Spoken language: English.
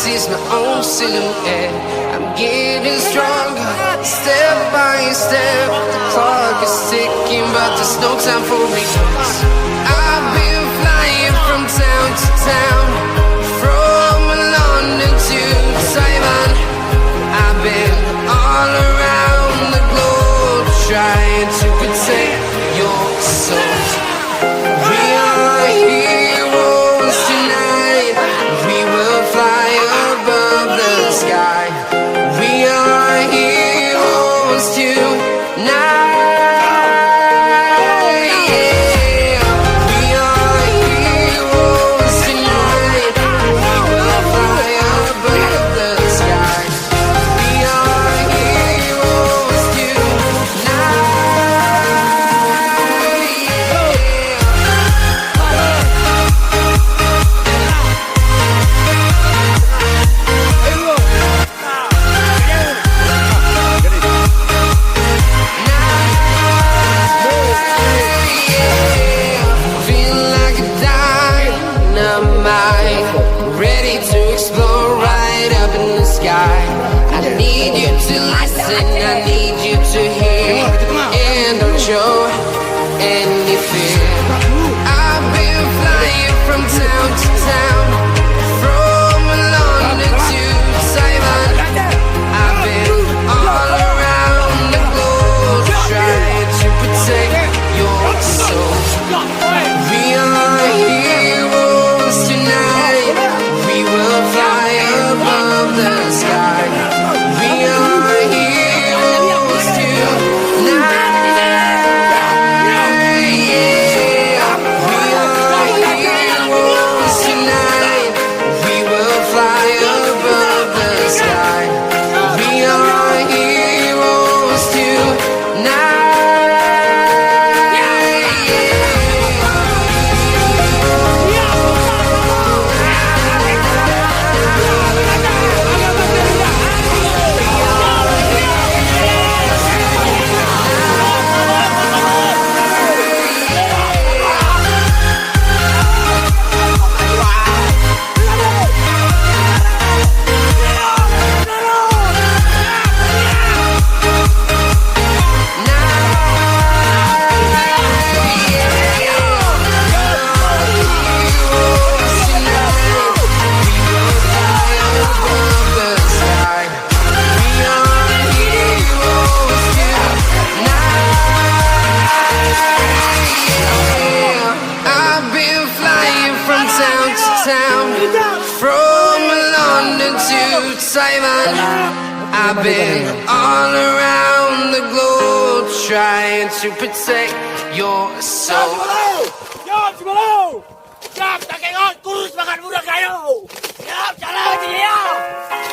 sees my own silhouette. I'm getting stronger, step by step. The clock is ticking, but there's no time for regrets. I've been flying from town to town, from London to Taiwan. I've been all around the globe, trying to protect your soul. We are heroes tonight. We will fly above the sky. We are heroes tonight. Yeah. We are heroes tonight. We will fly above the sky. We are heroes tonight. Feel like a dynamite, ready to explore right up in the sky. I need you to listen, I need you to hear, and don't show any fear. I've been flying from town to town, from London to Taiwan. I've been all around the globe, trying to protect your soul. We are heroes tonight. We will fly above the sky. We are heroes tonight. Yeah. We are heroes tonight. We will fly above the sky. We are heroes tonight. I've been flying from town to town, from London to Taiwan. I've been all around the globe, trying to protect your soul. Siap, Cibalo! Siap, tak kengok, kurus makan budak kayu! Siap, jalan, siap!